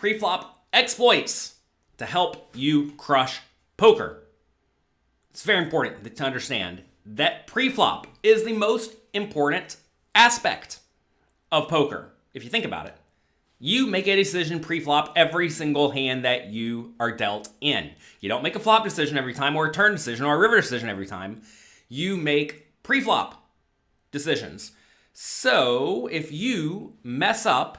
preflop exploits to help you crush poker. It's very important to understand that preflop is the most important aspect of poker. If you think about it, you make a decision preflop every single hand that you are dealt in. You don't make a flop decision every time, or a turn decision, or a river decision every time. You make preflop decisions. So if you mess up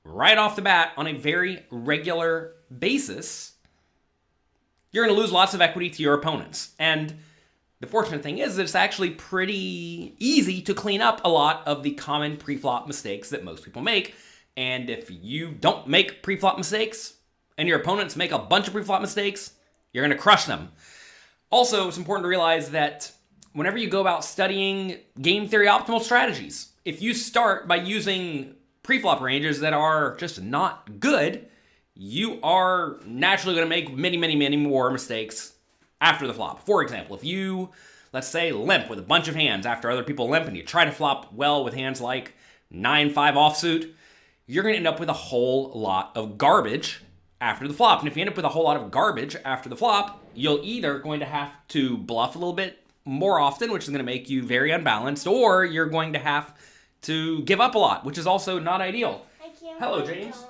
right off the bat on a very regular basis, you're going to lose lots of equity to your opponents. And the fortunate thing is that it's actually pretty easy to clean up a lot of the common preflop mistakes that most people make. And if you don't make preflop mistakes and your opponents make a bunch of preflop mistakes, you're going to crush them. Also, it's important to realize that whenever you go about studying game theory optimal strategies, if you start by using preflop ranges that are just not good, you are naturally going to make many more mistakes after the flop. For example, if you, let's say, limp with a bunch of hands after other people limp and you try to flop well with hands like 9-5 offsuit, you're going to end up with a whole lot of garbage after the flop. And if you end up with a whole lot of garbage after the flop, you're either going to have to bluff a little bit more often, which is going to make you very unbalanced, or you're going to have to give up a lot, which is also not ideal. Hello, James.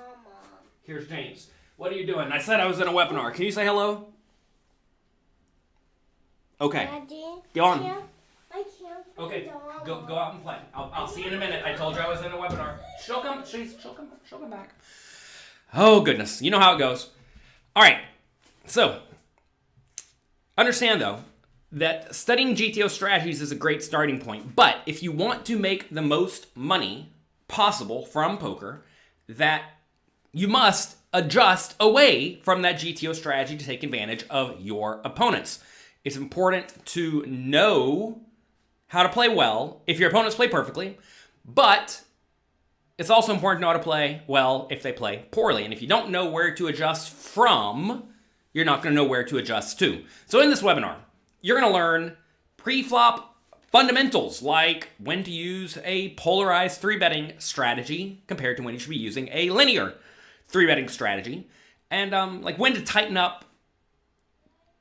Here's James. What are you doing? I said I was in a webinar. Can you say hello? Okay. Daddy, go on. I can't okay, go out and play. I'll see you in a minute. I told you I was in a webinar. She'll come back. Oh, goodness. You know how it goes. All right. So, understand, though, that studying GTO strategies is a great starting point. But if you want to make the most money possible from poker, that you must adjust away from that GTO strategy to take advantage of your opponents. It's important to know how to play well if your opponents play perfectly, but it's also important to know how to play well if they play poorly. And if you don't know where to adjust from, you're not going to know where to adjust to. So in this webinar, you're going to learn pre-flop fundamentals, like when to use a polarized 3-betting strategy compared to when you should be using a linear 3-betting strategy, and like when to tighten up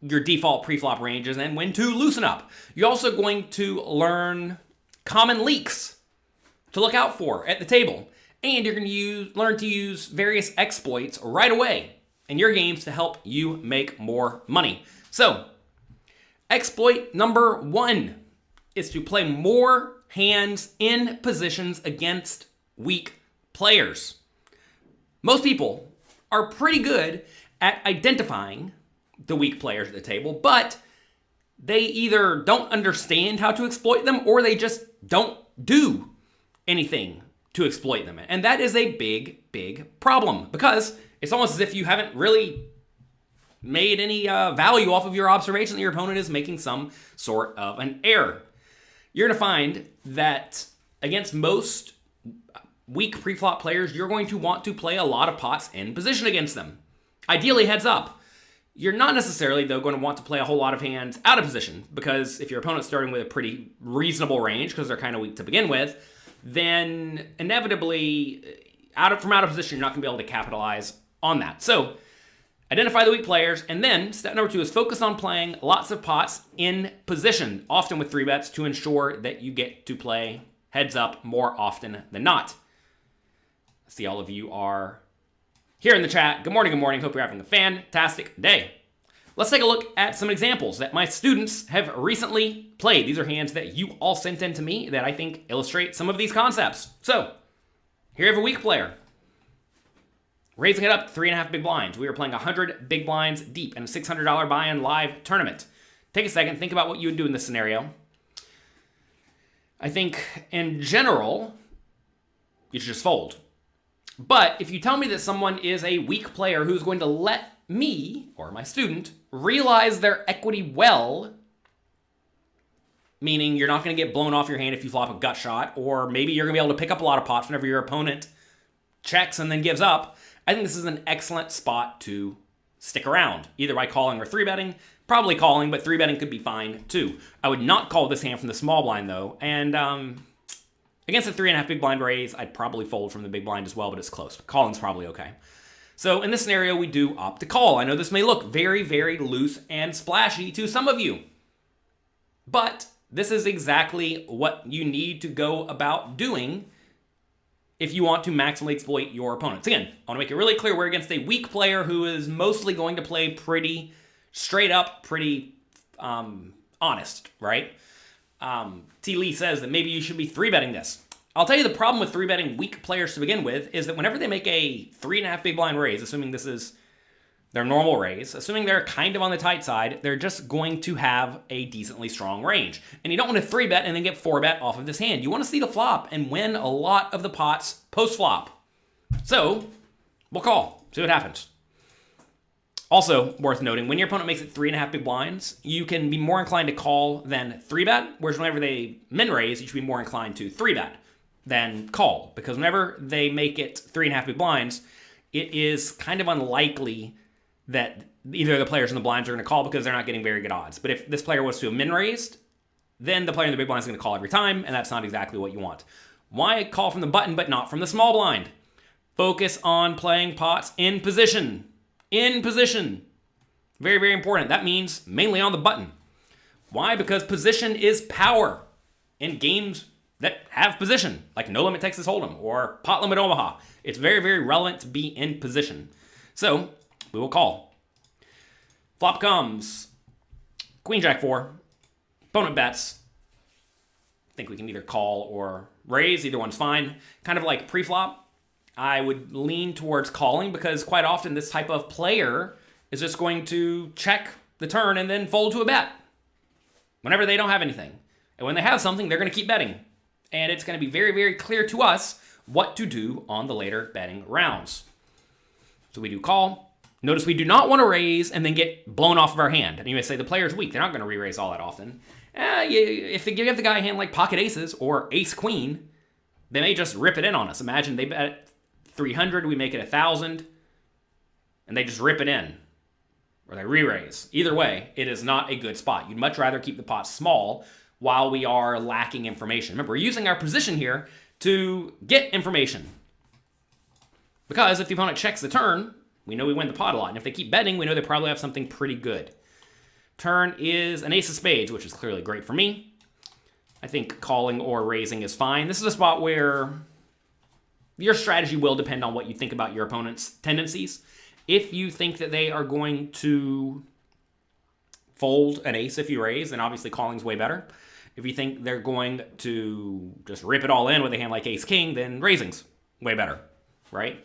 your default pre-flop ranges and when to loosen up. You're also going to learn common leaks to look out for at the table, and you're going to learn to use various exploits right away in your games to help you make more money. So, exploit number 1 is to play more hands in positions against weak players. Most people are pretty good at identifying the weak players at the table, but they either don't understand how to exploit them or they just don't do anything to exploit them. And that is a big problem, because it's almost as if you haven't really made any value off of your observation that your opponent is making some sort of an error. You're going to find that against most weak preflop players, you're going to want to play a lot of pots in position against them. Ideally, heads up. You're not necessarily, though, going to want to play a whole lot of hands out of position, because if your opponent's starting with a pretty reasonable range, because they're kind of weak to begin with, then inevitably, from out of position, you're not going to be able to capitalize on that. So, identify the weak players, and then step number 2 is focus on playing lots of pots in position, often with 3-bets, to ensure that you get to play heads up more often than not. I see all of you are here in the chat. Good morning. Hope you're having a fantastic day. Let's take a look at some examples that my students have recently played. These are hands that you all sent in to me that I think illustrate some of these concepts. So, here you have a weak player. Raising it up 3.5 big blinds. We are playing 100 big blinds deep in a $600 buy-in live tournament. Take a second, think about what you would do in this scenario. I think, in general, you should just fold. But if you tell me that someone is a weak player who's going to let me, or my student, realize their equity well, meaning you're not going to get blown off your hand if you flop a gut shot, or maybe you're going to be able to pick up a lot of pots whenever your opponent checks and then gives up, I think this is an excellent spot to stick around, either by calling or 3-betting. Probably calling, but 3-betting could be fine too. I would not call this hand from the small blind though, and against a 3.5 big blind raise, I'd probably fold from the big blind as well, but it's close. Calling's probably okay. So in this scenario, we do opt to call. I know this may look very, very loose and splashy to some of you, but this is exactly what you need to go about doing if you want to maximally exploit your opponents. Again, I want to make it really clear we're against a weak player who is mostly going to play pretty straight up, pretty honest, right? T. Lee says that maybe you should be 3-betting this. I'll tell you the problem with 3-betting weak players to begin with is that whenever they make a 3.5 big blind raise, assuming this is their normal raise, assuming they're kind of on the tight side, they're just going to have a decently strong range. And you don't want to 3-bet and then get 4-bet off of this hand. You want to see the flop and win a lot of the pots post-flop. So, we'll call. See what happens. Also, worth noting, when your opponent makes it 3.5 big blinds, you can be more inclined to call than 3-bet, whereas whenever they min-raise, you should be more inclined to 3-bet than call. Because whenever they make it 3.5 big blinds, it is kind of unlikely that either the players in the blinds are going to call because they're not getting very good odds. But if this player was to have min-raised, then the player in the big blind is going to call every time, and that's not exactly what you want. Why call from the button but not from the small blind? Focus on playing pots in position. In position. Very, very important. That means mainly on the button. Why? Because position is power in games that have position, like No Limit Texas Hold'em or Pot Limit Omaha. It's very, very relevant to be in position. So, we will call. Flop comes. Queen Jack 4. Opponent bets. I think we can either call or raise. Either one's fine. Kind of like pre-flop, I would lean towards calling because quite often this type of player is just going to check the turn and then fold to a bet whenever they don't have anything. And when they have something, they're going to keep betting. And it's going to be very, very clear to us what to do on the later betting rounds. So we do call. Notice we do not want to raise and then get blown off of our hand. And you may say the player's weak. They're not going to re-raise all that often. If they give the guy a hand like pocket aces or ace queen, they may just rip it in on us. Imagine they bet 300, we make it 1,000, and they just rip it in. Or they re-raise. Either way, it is not a good spot. You'd much rather keep the pot small while we are lacking information. Remember, we're using our position here to get information. Because if the opponent checks the turn, we know we win the pot a lot. And if they keep betting, we know they probably have something pretty good. Turn is an ace of spades, which is clearly great for me. I think calling or raising is fine. This is a spot where your strategy will depend on what you think about your opponent's tendencies. If you think that they are going to fold an ace if you raise, then obviously calling's way better. If you think they're going to just rip it all in with a hand like ace-king, then raising's way better, right?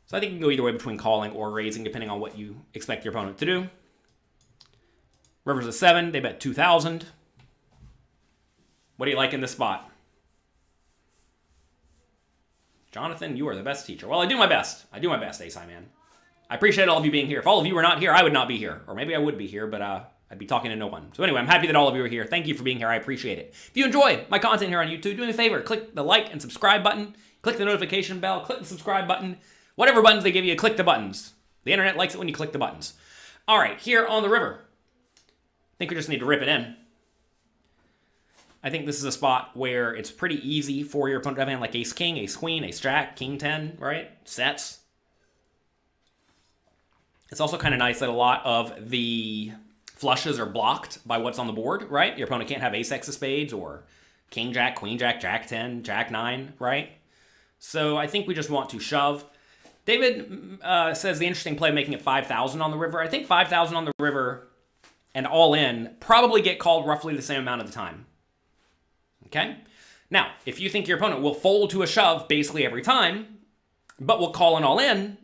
So I think you can go either way between calling or raising, depending on what you expect your opponent to do. River's a 7. They bet 2,000. What do you like in this spot? Jonathan, you are the best teacher. Well, I do my best. I do my best, Ace High Man. I appreciate all of you being here. If all of you were not here, I would not be here. Or maybe I would be here, but I'd be talking to no one. So anyway, I'm happy that all of you are here. Thank you for being here. I appreciate it. If you enjoy my content here on YouTube, do me a favor. Click the like and subscribe button. Click the notification bell. Click the subscribe button. Whatever buttons they give you, click the buttons. The internet likes it when you click the buttons. All right, here on the river. I think we just need to rip it in. I think this is a spot where it's pretty easy for your opponent to have a hand like ace-king, ace-queen, ace-jack, king-10, right? Sets. It's also kind of nice that a lot of the flushes are blocked by what's on the board, right? Your opponent can't have ace-x of spades or king-jack, queen-jack, jack-10, jack-9, right? So I think we just want to shove. David says the interesting play making it 5,000 on the river. I think 5,000 on the river and all in probably get called roughly the same amount of the time. Okay? Now, if you think your opponent will fold to a shove basically every time, but will call an all-in,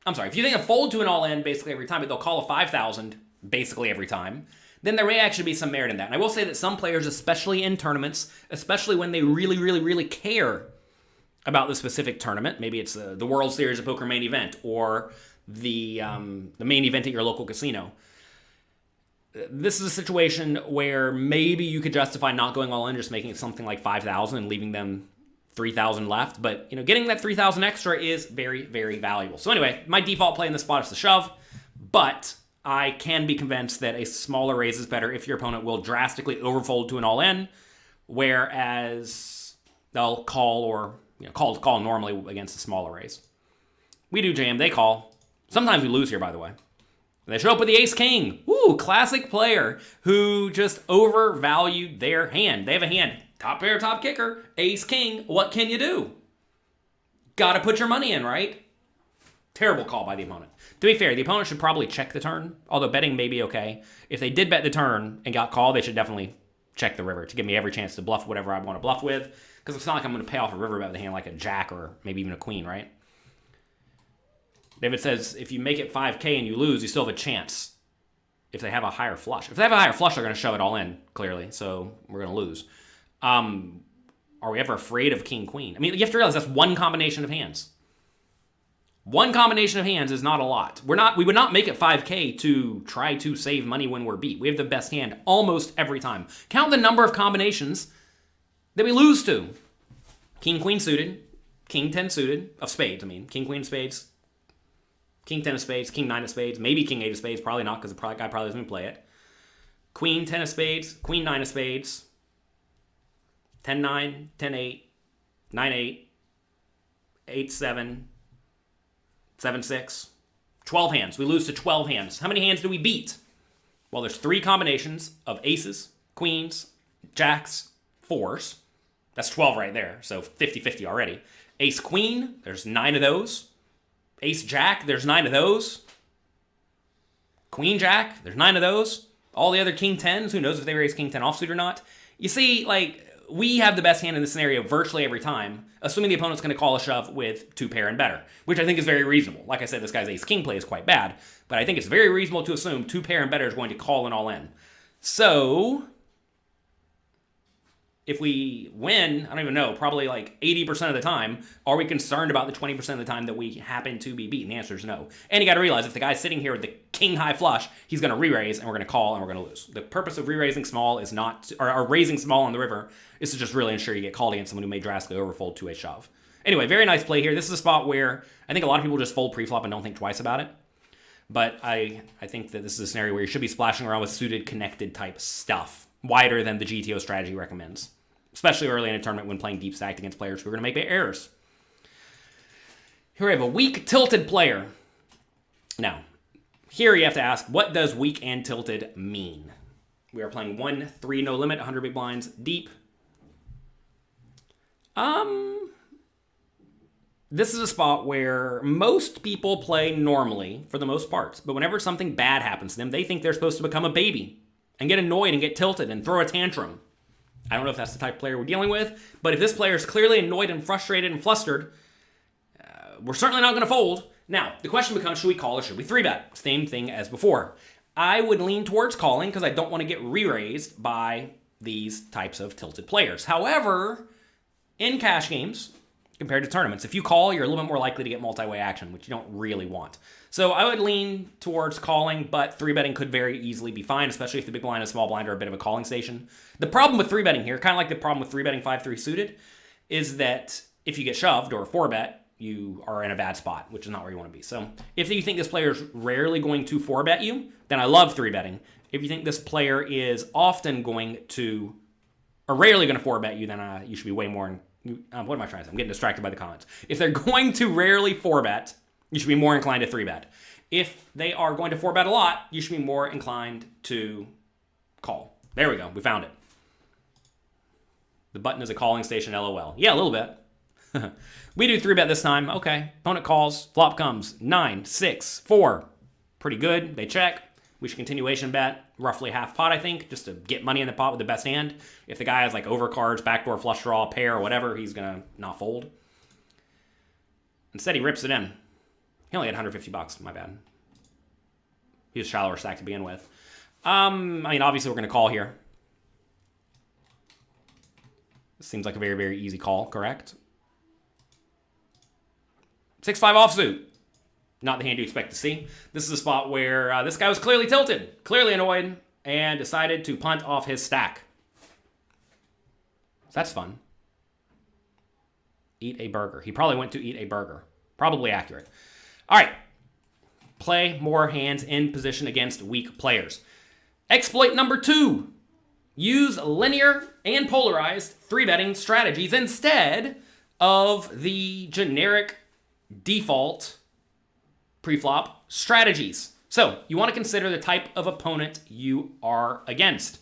I'm sorry, if you think a fold to an all-in basically every time, but they'll call a 5,000 basically every time, then there may actually be some merit in that. And I will say that some players, especially in tournaments, especially when they really, really, really care about the specific tournament, maybe it's the World Series of Poker main event or the main event at your local casino, this is a situation where maybe you could justify not going all in, just making it something like 5,000 and leaving them 3,000 left. But, you know, getting that 3,000 extra is very, very valuable. So anyway, my default play in this spot is the shove, but I can be convinced that a smaller raise is better if your opponent will drastically overfold to an all-in, whereas they'll call or, you know, call normally against a smaller raise. We do jam, they call. Sometimes we lose here, by the way. They show up with the ace-king. Ooh, classic player who just overvalued their hand. They have a hand. Top pair, top kicker, ace-king. What can you do? Gotta put your money in, right? Terrible call by the opponent. To be fair, the opponent should probably check the turn, although betting may be okay. If they did bet the turn and got called, they should definitely check the river to give me every chance to bluff whatever I want to bluff with, because it's not like I'm going to pay off a river bet with a hand like a jack or maybe even a queen, right? David says, if you make it 5K and you lose, you still have a chance if they have a higher flush. If they have a higher flush, they're going to shove it all in, clearly, so we're going to lose. Are we ever afraid of king-queen? I mean, you have to realize that's one combination of hands. One combination of hands is not a lot. We would not make it 5K to try to save money when we're beat. We have the best hand almost every time. Count the number of combinations that we lose to. King-queen suited, king-10 suited, of spades, I mean. King-queen spades, king-10 of spades, king-9 of spades, maybe king-8 of spades, probably not because the guy probably doesn't even play it. Queen-10 of spades, queen-9 of spades, 10-9, 10-8, 9-8, 8-7, 7-6, 12 hands. We lose to 12 hands. How many hands do we beat? Well, there's 3 combinations of aces, queens, jacks, 4s. That's 12 right there, so 50-50 already. Ace-queen, there's 9 of those. Ace-jack, there's 9 of those. Queen-jack, there's 9 of those. All the other king-10s, who knows if they were ace-king-10 offsuit or not. You see, like, we have the best hand in this scenario virtually every time, assuming the opponent's going to call a shove with 2-pair and better, which I think is very reasonable. Like I said, this guy's ace-king play is quite bad, but I think it's very reasonable to assume 2-pair and better is going to call an all-in. So if we win, I don't even know, probably like 80% of the time, are we concerned about the 20% of the time that we happen to be beaten? The answer is no. And you got to realize, if the guy's sitting here with the king-high flush, he's going to re-raise, and we're going to call, and we're going to lose. The purpose of re-raising small is not, or raising small on the river, is to just really ensure you get called against someone who may drastically overfold to a shove. Anyway, very nice play here. This is a spot where I think a lot of people just fold pre-flop and don't think twice about it. But I think that this is a scenario where you should be splashing around with suited, connected type stuff, wider than the GTO strategy recommends, especially early in a tournament when playing deep stacked against players who are going to make errors. Here we have a weak tilted player. Now, here you have to ask, what does weak and tilted mean? We are playing 1-3 no limit, 100 big blinds deep. This is a spot where most people play normally for the most part, but whenever something bad happens to them, they think they're supposed to become a baby and get annoyed and get tilted and throw a tantrum. I don't know if that's the type of player we're dealing with, but if this player is clearly annoyed and frustrated and flustered, we're certainly not going to fold. Now, the question becomes, should we call or should we 3-bet? Same thing as before. I would lean towards calling because I don't want to get re-raised by these types of tilted players. However, in cash games, compared to tournaments, if you call, you're a little bit more likely to get multi-way action, which you don't really want. So I would lean towards calling, but 3-betting could very easily be fine, especially if the big blind and small blind are a bit of a calling station. The problem with 3-betting here, kind of like the problem with 3-betting 5-3 suited, is that if you get shoved or 4-bet, you are in a bad spot, which is not where you want to be. So if you think this player is rarely going to 4-bet you, then I love 3-betting. If you think this player is often going to, or rarely going to 4-bet you, then you should be way more, what am I trying to say? I'm getting distracted by the comments. If they're going to rarely 4-bet, you should be more inclined to 3-bet. If they are going to 4-bet a lot, you should be more inclined to call. There we go. We found it. The button is a calling station, LOL. Yeah, a little bit. We do 3-bet this time. Okay. Opponent calls. Flop comes. 9, 6, 4. Pretty good. They check. We should continuation bet. Roughly half pot, I think, just to get money in the pot with the best hand. If the guy has like overcards, backdoor flush draw, pair, or whatever, he's going to not fold. Instead, he rips it in. He only had $150. My bad. He was shallower stack to begin with. I mean, obviously, we're going to call here. This seems like a very, very easy call, correct? 6-5 offsuit. Not the hand you expect to see. This is a spot where this guy was clearly tilted, clearly annoyed, and decided to punt off his stack. That's fun. Eat a burger. He probably went to eat a burger. Probably accurate. All right. Play more hands in position against weak players. Exploit number 2. Use linear and polarized 3-betting strategies instead of the generic default pre-flop strategies. So you want to consider the type of opponent you are against.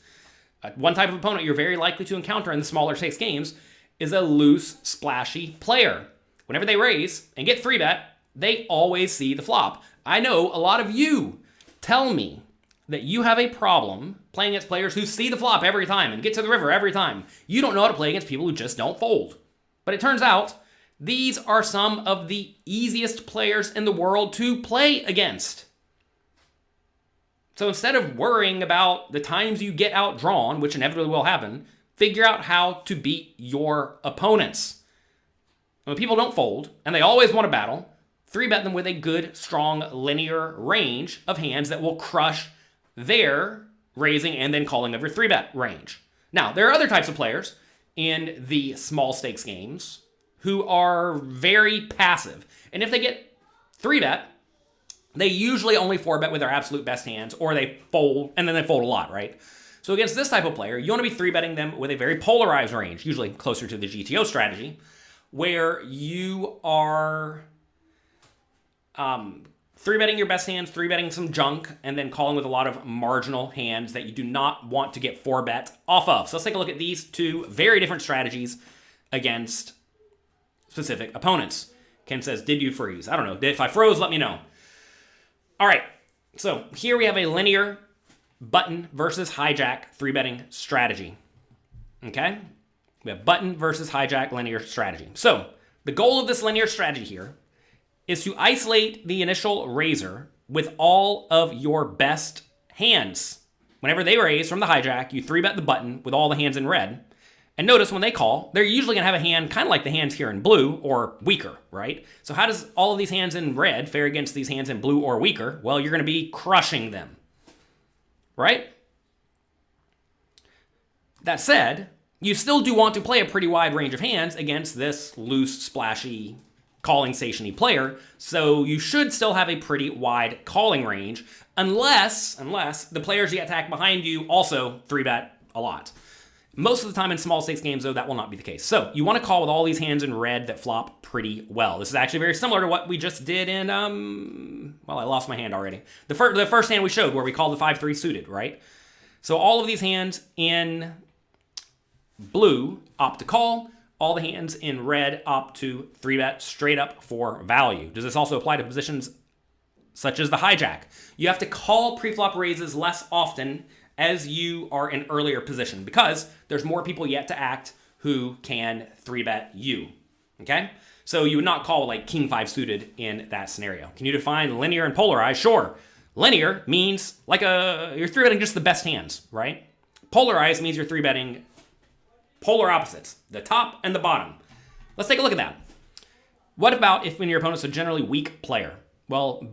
One type of opponent you're very likely to encounter in the smaller stakes games is a loose, splashy player. Whenever they raise and get 3-bet, they always see the flop. I know a lot of you tell me that you have a problem playing against players who see the flop every time and get to the river every time. You don't know how to play against people who just don't fold. But it turns out these are some of the easiest players in the world to play against. So instead of worrying about the times you get outdrawn, which inevitably will happen, figure out how to beat your opponents. When people don't fold, and they always want to battle, 3-bet them with a good, strong, linear range of hands that will crush their raising and then calling of your 3-bet range. Now, there are other types of players in the small stakes games who are very passive. And if they get 3-bet, they usually only 4-bet with their absolute best hands, or they fold, and then they fold a lot, right? So against this type of player, you want to be 3-betting them with a very polarized range, usually closer to the GTO strategy, where you are 3-betting your best hands, 3-betting some junk, and then calling with a lot of marginal hands that you do not want to get 4-bet off of. So let's take a look at these two very different strategies against specific opponents. Ken says, did you freeze? I don't know. If I froze, let me know. All right. So here we have a linear button versus hijack 3-betting strategy. Okay? We have button versus hijack linear strategy. So the goal of this linear strategy here is to isolate the initial raiser with all of your best hands. Whenever they raise from the hijack, you 3-bet the button with all the hands in red. And notice when they call, they're usually going to have a hand kind of like the hands here in blue or weaker, right? So how does all of these hands in red fare against these hands in blue or weaker? Well, you're going to be crushing them, right? That said, you still do want to play a pretty wide range of hands against this loose, splashy, calling stationy player, so you should still have a pretty wide calling range, unless the players you attack behind you also 3-bet a lot. Most of the time in small stakes games, though, that will not be the case. So you want to call with all these hands in red that flop pretty well. This is actually very similar to what we just did in, well, I lost my hand already. The first hand we showed where we called the 5-3 suited, right? So all of these hands in blue opt to call. All the hands in red opt to 3-bet straight up for value. Does this also apply to positions such as the hijack? You have to call pre-flop raises less often as you are in earlier position because there's more people yet to act who can 3-bet you, okay? So you would not call like King 5 suited in that scenario. Can you define linear and polarized? Sure. Linear means like you're 3-betting just the best hands, right? Polarized means you're 3-betting polar opposites, the top and the bottom. Let's take a look at that. What about if when your opponent's a generally weak player? Well,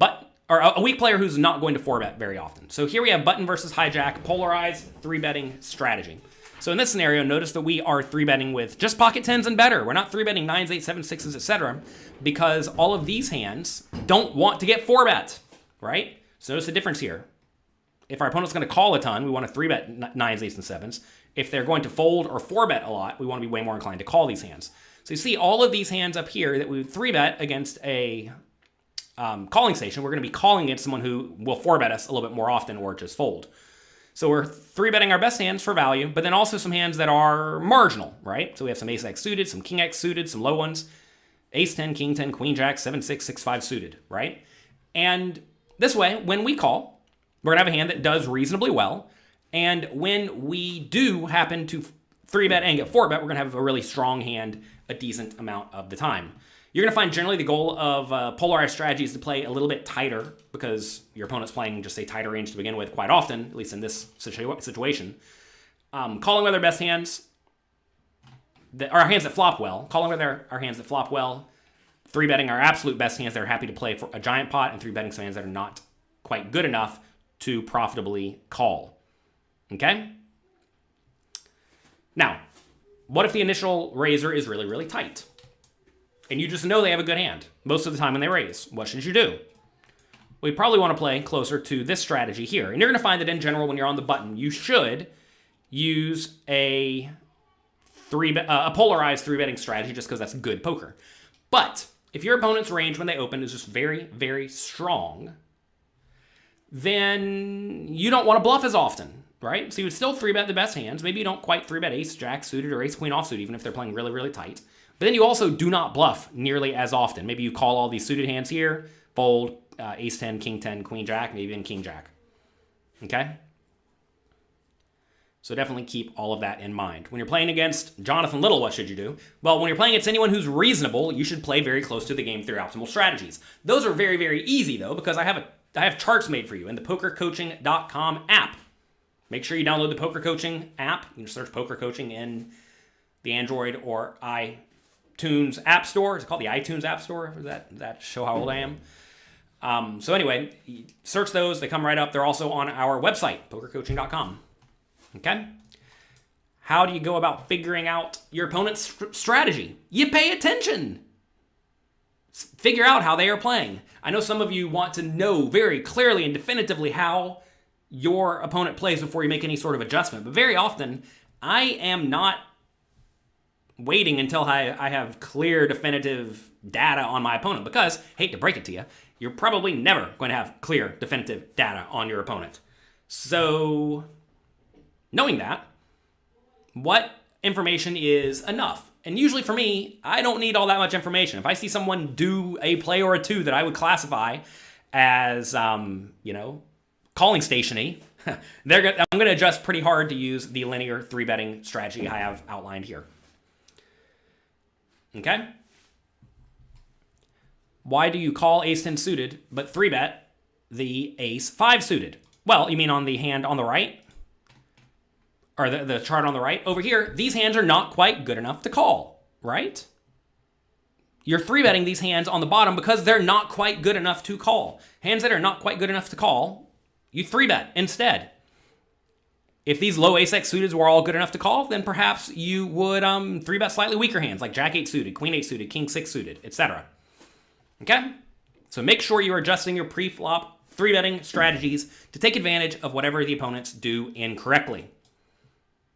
or a weak player who's not going to 4-bet very often. So here we have button versus hijack, polarized 3-betting strategy. So in this scenario, notice that we are 3-betting with just pocket 10s and better. We're not 3-betting 9s, 8s, 7s, 6s, etc. because all of these hands don't want to get 4-bet, right? So notice the difference here. If our opponent's going to call a ton, we want to 3-bet 9s, 8s, and 7s. If they're going to fold or 4-bet a lot, we want to be way more inclined to call these hands. So you see all of these hands up here that we would 3-bet against a calling station. We're going to be calling against someone who will 4-bet us a little bit more often or just fold. So we're 3-betting our best hands for value, but then also some hands that are marginal, right? So we have some Ace-X suited, some King-X suited, some low ones, Ace-10, King-10, Queen-Jack, 7-6, 6-5 suited, right? And this way, when we call, we're going to have a hand that does reasonably well. And when we do happen to 3-bet and get 4-bet, we're going to have a really strong hand a decent amount of the time. You're going to find generally the goal of polarized strategy is to play a little bit tighter because your opponent's playing just a tighter range to begin with quite often, at least in this situation. Calling with our best hands, our hands that flop well, calling with our hands that flop well, 3-betting our absolute best hands that are happy to play for a giant pot, and 3-betting some hands that are not quite good enough to profitably call. Okay? Now, what if the initial raiser is really, really tight? And you just know they have a good hand most of the time when they raise. What should you do? We probably want to play closer to this strategy here. And you're going to find that in general, when you're on the button, you should use a polarized 3-betting strategy just because that's good poker. But if your opponent's range when they open is just very, very strong, then you don't want to bluff as often, right? So you would still 3-bet the best hands. Maybe you don't quite 3-bet ace, jack suited, or ace, queen offsuit, even if they're playing really, really tight. But then you also do not bluff nearly as often. Maybe you call all these suited hands here, fold, ace 10, king 10, queen jack, maybe even king jack. Okay? So definitely keep all of that in mind. When you're playing against Jonathan Little, what should you do? Well, when you're playing against anyone who's reasonable, you should play very close to the game theory optimal strategies. Those are very, very easy, though, because I have charts made for you in the pokercoaching.com app. Make sure you download the Poker Coaching app. You can search Poker Coaching in the Android or iTunes App Store. Is it called the iTunes App Store? Does that show how old I am? So anyway, search those. They come right up. They're also on our website, pokercoaching.com. Okay? How do you go about figuring out your opponent's strategy? You pay attention. Figure out how they are playing. I know some of you want to know very clearly and definitively how your opponent plays before you make any sort of adjustment. But very often, I am not waiting until I have clear, definitive data on my opponent because, hate to break it to you, you're probably never going to have clear, definitive data on your opponent. So, knowing that, what information is enough? And usually for me, I don't need all that much information. If I see someone do a play or a two that I would classify as, calling station-y, I'm going to adjust pretty hard to use the linear 3-betting strategy I have outlined here. Okay? Why do you call ace 10 suited but 3-bet the ace 5 suited? Well, you mean on the hand on the right? Or the chart on the right? Over here, these hands are not quite good enough to call, right? You're 3-betting these hands on the bottom because they're not quite good enough to call. Hands that are not quite good enough to call, you 3-bet instead. If these low ace-x suited were all good enough to call, then perhaps you would 3-bet slightly weaker hands like jack 8 suited, queen 8 suited, king 6 suited, etc. Okay? So make sure you're adjusting your pre-flop 3-betting strategies to take advantage of whatever the opponents do incorrectly.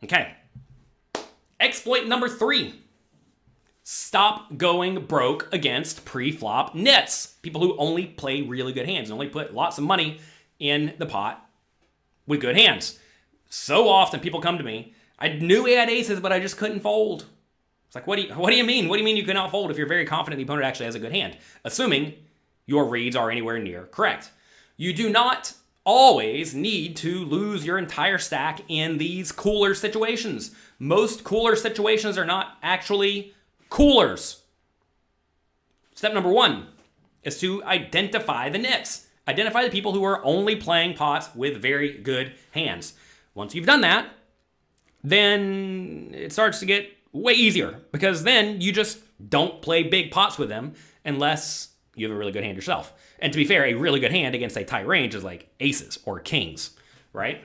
Okay. Exploit number 3. Stop going broke against pre-flop nits. People who only play really good hands and only put lots of money in the pot with good hands. So often people come to me, I knew he had aces, but I just couldn't fold. It's like, what do you mean? What do you mean you cannot fold if you're very confident the opponent actually has a good hand? Assuming your reads are anywhere near correct. You do not always need to lose your entire stack in these cooler situations. Most cooler situations are not actually coolers. Step number 1 is to identify the nits. Identify the people who are only playing pots with very good hands. Once you've done that, then it starts to get way easier because then you just don't play big pots with them unless you have a really good hand yourself. And to be fair, a really good hand against a tight range is like aces or kings, right?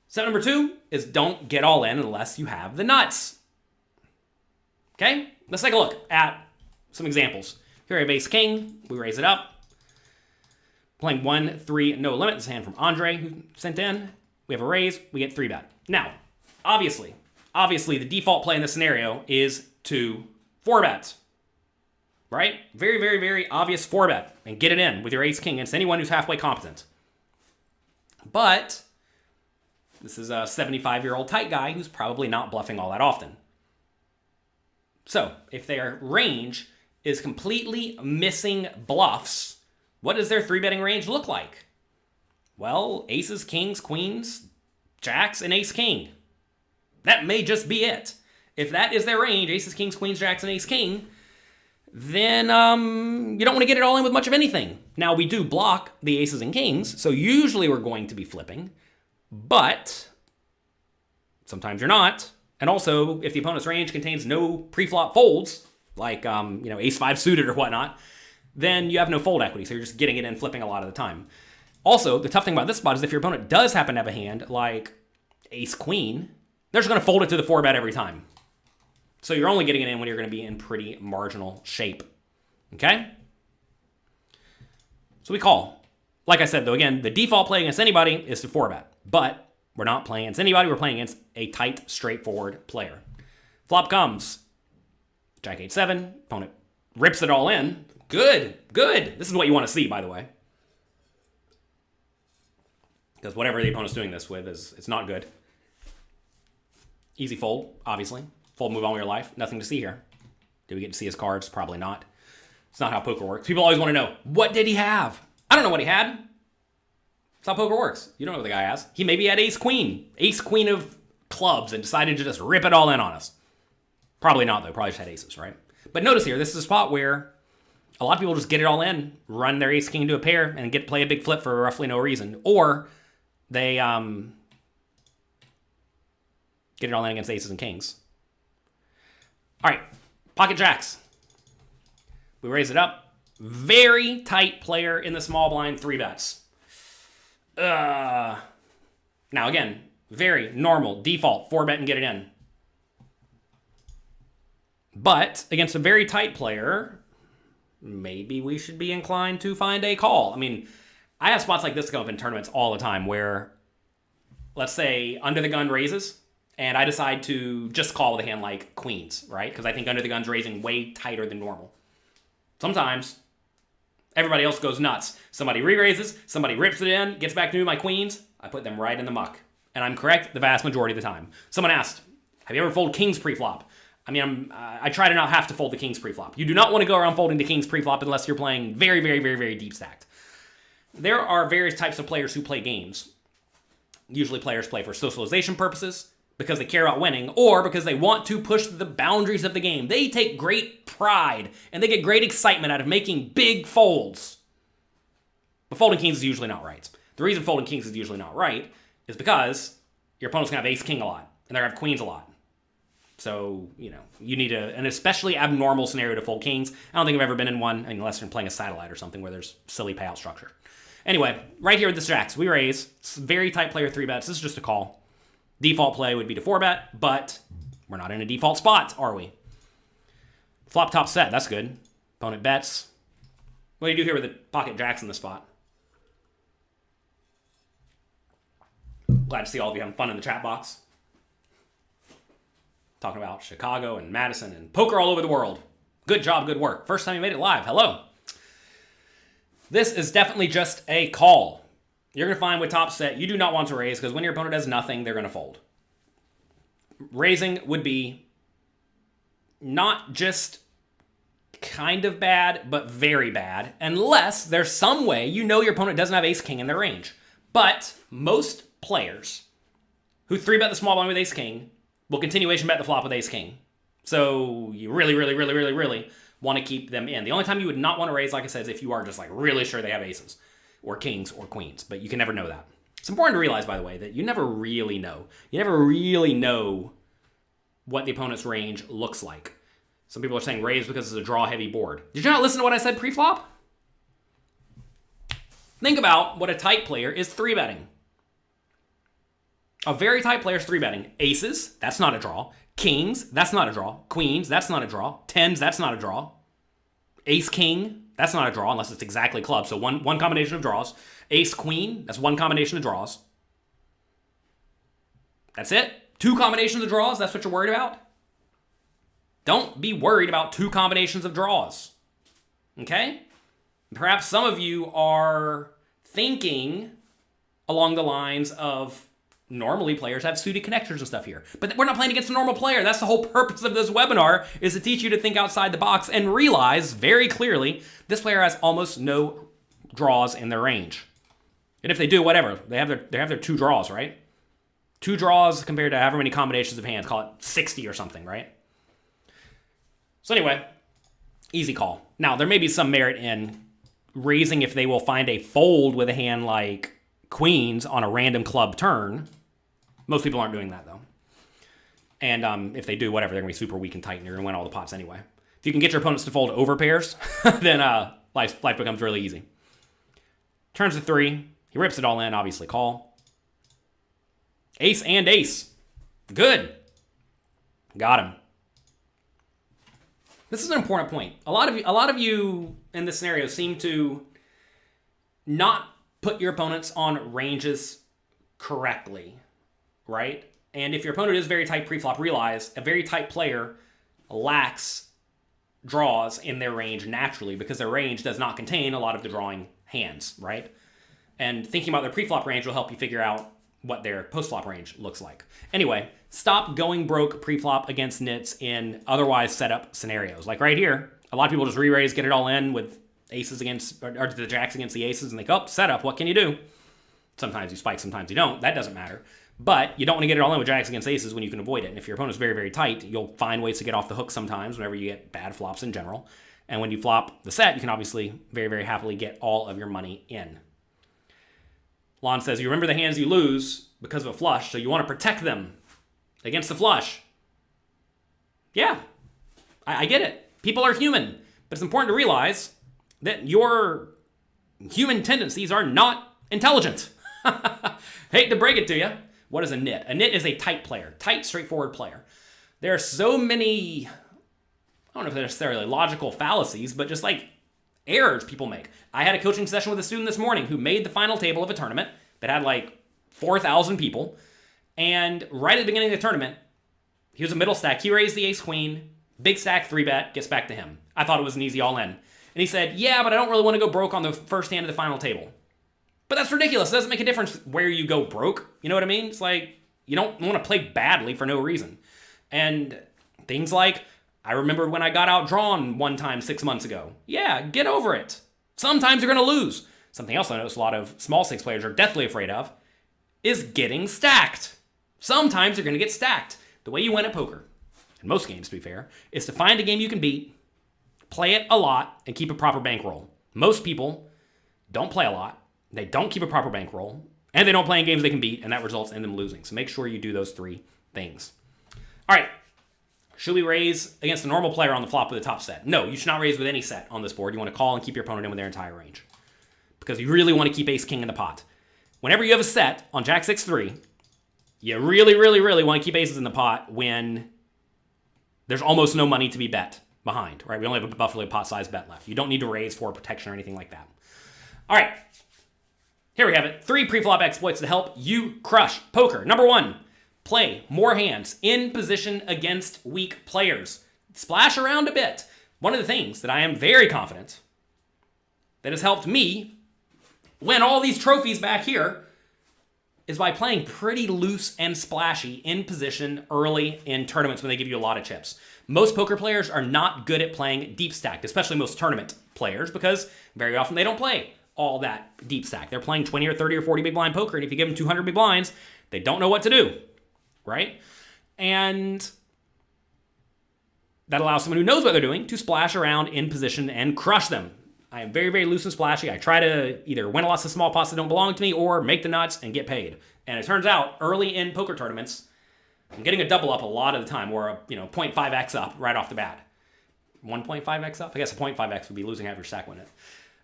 Step number 2 is don't get all in unless you have the nuts. Okay, let's take a look at some examples. Here I have ace king, we raise it up. Playing 1-3 no limit, this hand from Andre who sent in. We have a raise, we get 3-bet. Now, obviously, the default play in this scenario is to 4-bet. Right? Very, very, very obvious 4-bet. And get it in with your ace-king against anyone who's halfway competent. But this is a 75-year-old tight guy who's probably not bluffing all that often. So, if their range is completely missing bluffs, what does their 3-betting range look like? Well, aces, kings, queens, jacks, and ace-king. That may just be it. If that is their range, aces, kings, queens, jacks, and ace-king, then you don't want to get it all in with much of anything. Now, we do block the aces and kings, so usually we're going to be flipping, but sometimes you're not. And also, if the opponent's range contains no pre-flop folds, like ace-5 suited or whatnot, then you have no fold equity, so you're just getting it in flipping a lot of the time. Also, the tough thing about this spot is if your opponent does happen to have a hand like ace-queen, they're just going to fold it to the 4-bet every time. So you're only getting it in when you're going to be in pretty marginal shape. Okay? So we call. Like I said, though, again, the default play against anybody is to 4-bet. But we're not playing against anybody. We're playing against a tight, straightforward player. Flop comes. Jack 8-7. Opponent rips it all in. Good, good. This is what you want to see, by the way. Because whatever the opponent's doing this with it's not good. Easy fold, obviously. Fold, move on with your life. Nothing to see here. Did we get to see his cards? Probably not. It's not how poker works. People always want to know, what did he have? I don't know what he had. That's how poker works. You don't know what the guy has. He maybe had ace queen of clubs and decided to just rip it all in on us. Probably not, though. Probably just had aces, right? But notice here, this is a spot where a lot of people just get it all in, run their ace king to a pair, and play a big flip for roughly no reason. Or they get it all in against aces and kings. All right, pocket jacks. We raise it up. Very tight player in the small blind, 3 bets. Now again, very normal, default, 4 bet and get it in. But against a very tight player, maybe we should be inclined to find a call. I mean, I have spots like this come up in tournaments all the time where, let's say, under the gun raises, and I decide to just call with a hand like queens, right? Because I think under the gun's raising way tighter than normal. Sometimes, everybody else goes nuts. Somebody re-raises, somebody rips it in, gets back to me, my queens, I put them right in the muck. And I'm correct the vast majority of the time. Someone asked, have you ever folded kings pre-flop? I mean, I try to not have to fold the kings pre-flop. You do not want to go around folding the kings pre-flop unless you're playing very, very, very, very deep stacked. There are various types of players who play games. Usually players play for socialization purposes, because they care about winning, or because they want to push the boundaries of the game. They take great pride, and they get great excitement out of making big folds. But folding kings is usually not right. The reason folding kings is usually not right is because your opponent's going to have ace-king a lot, and they're going to have queens a lot. So, you know, you need an especially abnormal scenario to fold kings. I don't think I've ever been in one, unless you're playing a satellite or something where there's silly payout structure. Anyway, right here with the jacks, we raise. It's very tight player, 3 bets. This is just a call. Default play would be to 4-bet, but we're not in a default spot, are we? Flop top set, that's good. Opponent bets. What do you do here with the pocket jacks in the spot? Glad to see all of you having fun in the chat box. Talking about Chicago and Madison and poker all over the world. Good job, good work. First time you made it live, hello. This is definitely just a call. You're going to find with top set, you do not want to raise because when your opponent has nothing, they're going to fold. Raising would be not just kind of bad, but very bad, unless there's some way you know your opponent doesn't have ace-king in their range. But most players who 3-bet the small blind with ace-king will continuation bet the flop with ace-king. So you really, really, really, really, really want to keep them in. The only time you would not want to raise, like I said, is if you are just like really sure they have aces. Or kings, or queens, but you can never know that. It's important to realize, by the way, that you never really know. You never really know what the opponent's range looks like. Some people are saying raise because it's a draw-heavy board. Did you not listen to what I said pre-flop? Think about what a tight player is 3-betting. A very tight player is 3-betting. Aces, that's not a draw. Kings, that's not a draw. Queens, that's not a draw. Tens, that's not a draw. Ace-king, that's not a draw unless it's exactly club. So one combination of draws. Ace-queen, that's one combination of draws. That's it. 2 combinations of draws, that's what you're worried about? Don't be worried about 2 combinations of draws. Okay? Perhaps some of you are thinking along the lines of normally players have suited connectors and stuff here. But we're not playing against a normal player. That's the whole purpose of this webinar, is to teach you to think outside the box and realize very clearly this player has almost no draws in their range. And if they do, whatever. They have their 2 draws, right? 2 draws compared to however many combinations of hands. Call it 60 or something, right? So anyway, easy call. Now, there may be some merit in raising if they will find a fold with a hand like queens on a random club turn. Most people aren't doing that, though. And if they do, whatever, they're going to be super weak and tight, and you're going to win all the pots anyway. If you can get your opponents to fold over pairs, then life becomes really easy. Turns to 3. He rips it all in, obviously call. Ace and ace. Good. Got him. This is an important point. A lot of you in this scenario seem to not put your opponents on ranges correctly, right? And if your opponent is very tight pre-flop, realize a very tight player lacks draws in their range naturally because their range does not contain a lot of the drawing hands, right? And thinking about their pre-flop range will help you figure out what their post-flop range looks like. Anyway, stop going broke pre-flop against nits in otherwise set up scenarios. Like right here, a lot of people just re-raise, get it all in with aces against, or the jacks against the aces, and they go, oh, setup, what can you do? Sometimes you spike, sometimes you don't. That doesn't matter. But you don't want to get it all in with jacks against aces when you can avoid it. And if your opponent's very, very tight, you'll find ways to get off the hook sometimes whenever you get bad flops in general. And when you flop the set, you can obviously very, very happily get all of your money in. Lon says, you remember the hands you lose because of a flush, so you want to protect them against the flush. Yeah, I get it. People are human. But it's important to realize that your human tendencies are not intelligent. Hate to break it to you. What is a nit? A nit is a tight player. Tight, straightforward player. There are so many, I don't know if they're necessarily logical fallacies, but just like errors people make. I had a coaching session with a student this morning who made the final table of a tournament that had like 4,000 people. And right at the beginning of the tournament, he was a middle stack. He raised the ace queen, big stack, 3-bet, gets back to him. I thought it was an easy all in. And he said, yeah, but I don't really want to go broke on the first hand of the final table. But that's ridiculous. It doesn't make a difference where you go broke. You know what I mean? It's like, you don't want to play badly for no reason. And things like, I remember when I got outdrawn one time 6 months ago. Yeah, get over it. Sometimes you're going to lose. Something else I notice a lot of small stakes players are deathly afraid of is getting stacked. Sometimes you're going to get stacked. The way you win at poker, in most games to be fair, is to find a game you can beat, play it a lot, and keep a proper bankroll. Most people don't play a lot. They don't keep a proper bankroll, and they don't play in games they can beat, and that results in them losing. So make sure you do those 3 things. All right. Should we raise against a normal player on the flop with a top set? No, you should not raise with any set on this board. You want to call and keep your opponent in with their entire range because you really want to keep ace-king in the pot. Whenever you have a set on Jack 6-3, you really, really, really want to keep aces in the pot when there's almost no money to be bet behind, right? We only have a Buffalo pot size bet left. You don't need to raise for protection or anything like that. All right. Here we have it. 3 pre-flop exploits to help you crush poker. Number 1, play more hands in position against weak players. Splash around a bit. One of the things that I am very confident that has helped me win all these trophies back here is by playing pretty loose and splashy in position early in tournaments when they give you a lot of chips. Most poker players are not good at playing deep stacked, especially most tournament players, because very often they don't play all that deep stack. They're playing 20 or 30 or 40 big blind poker, and if you give them 200 big blinds, they don't know what to do, right? And that allows someone who knows what they're doing to splash around in position and crush them. I am very, very loose and splashy. I try to either win lots of small pots that don't belong to me or make the nuts and get paid. And it turns out early in poker tournaments, I'm getting a double up a lot of the time, or a 0.5x up right off the bat. 1.5x up? I guess a 0.5x would be losing half your stack, wouldn't it?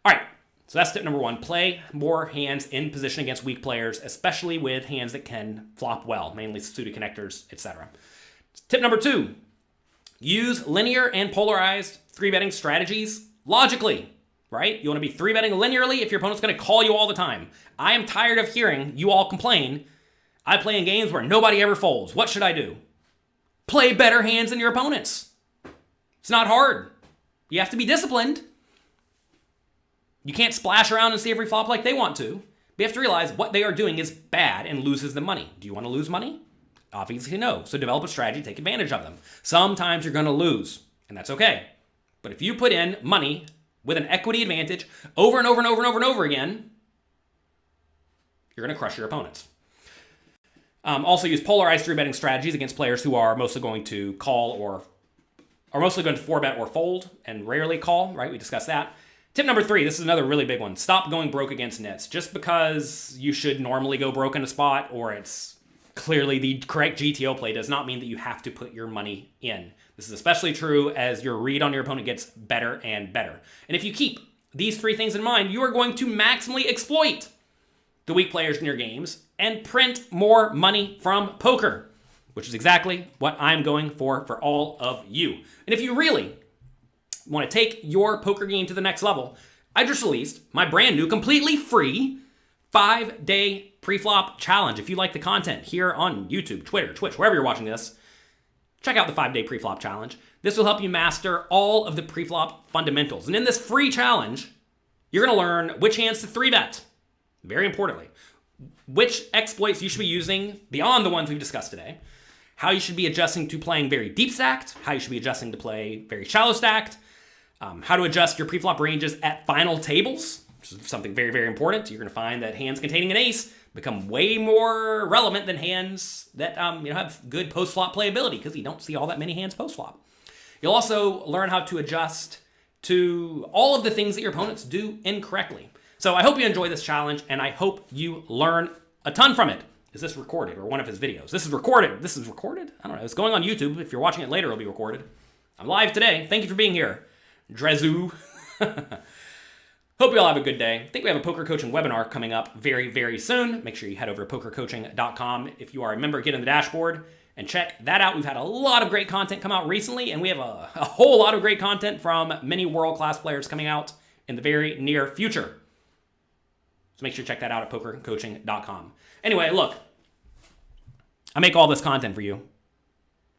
All right, so that's tip number 1. Play more hands in position against weak players, especially with hands that can flop well, mainly suited connectors, etc. Tip number 2, use linear and polarized 3-betting strategies logically. Right? You want to be 3-betting linearly if your opponent's going to call you all the time. I am tired of hearing you all complain, I play in games where nobody ever folds. What should I do? Play better hands than your opponents. It's not hard. You have to be disciplined. You can't splash around and see every flop like they want to. But you have to realize what they are doing is bad and loses them money. Do you want to lose money? Obviously no. So develop a strategy, take advantage of them. Sometimes you're going to lose, and that's okay. But if you put in money with an equity advantage over and over and over and over and over again, you're going to crush your opponents. Also use polarized 3-betting strategies against players who are mostly going to call or are mostly going to 4-bet or fold and rarely call, right? We discussed that. Tip number 3, this is another really big one. Stop going broke against nits. Just because you should normally go broke in a spot or it's clearly the correct GTO play does not mean that you have to put your money in. This is especially true as your read on your opponent gets better and better. And if you keep these 3 things in mind, you are going to maximally exploit the weak players in your games and print more money from poker, which is exactly what I'm going for all of you. And if you really want to take your poker game to the next level, I just released my brand new, completely free 5-day pre-flop challenge. If you like the content here on YouTube, Twitter, Twitch, wherever you're watching this, check out the 5-day Preflop challenge. This will help you master all of the Preflop fundamentals. And in this free challenge, you're going to learn which hands to 3-bet, very importantly, which exploits you should be using beyond the ones we've discussed today, how you should be adjusting to playing very deep stacked, how you should be adjusting to play very shallow stacked, how to adjust your Preflop ranges at final tables, which is something very, very important. You're going to find that hands containing an ace become way more relevant than hands that have good post-flop playability, because you don't see all that many hands post-flop. You'll also learn how to adjust to all of the things that your opponents do incorrectly. So I hope you enjoy this challenge, and I hope you learn a ton from it. Is this recorded, or one of his videos? This is recorded. This is recorded? I don't know. It's going on YouTube. If you're watching it later, it'll be recorded. I'm live today. Thank you for being here. Drezu. Hope you all have a good day. I think we have a poker coaching webinar coming up very, very soon. Make sure you head over to pokercoaching.com. If you are a member, get in the dashboard and check that out. We've had a lot of great content come out recently, and we have a whole lot of great content from many world-class players coming out in the very near future. So make sure you check that out at pokercoaching.com. Anyway, look, I make all this content for you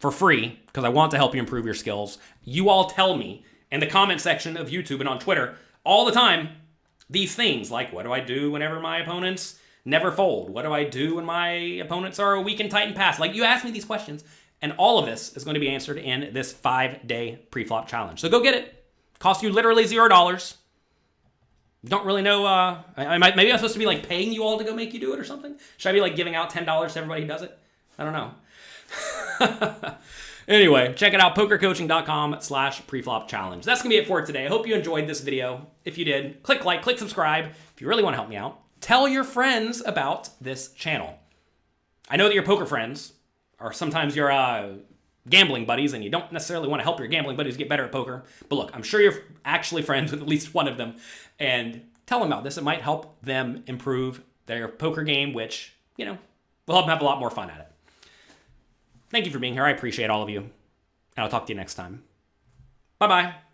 for free because I want to help you improve your skills. You all tell me in the comment section of YouTube and on Twitter all the time these things, like, what do I do whenever my opponents never fold? What do I do when my opponents are a weak and tight and pass? Like, you ask me these questions, and all of this is going to be answered in this 5-day Preflop challenge. So go get it. Costs you literally $0. Don't really know. Maybe I'm supposed to be like paying you all to go make you do it or something. Should I be like giving out $10 to everybody who does it? I don't know. Anyway, check it out, pokercoaching.com/preflop challenge. That's going to be it for today. I hope you enjoyed this video. If you did, click like, click subscribe. If you really want to help me out, tell your friends about this channel. I know that your poker friends are sometimes your gambling buddies, and you don't necessarily want to help your gambling buddies get better at poker. But look, I'm sure you're actually friends with at least one of them, and tell them about this. It might help them improve their poker game, which, will help them have a lot more fun at it. Thank you for being here. I appreciate all of you, and I'll talk to you next time. Bye-bye.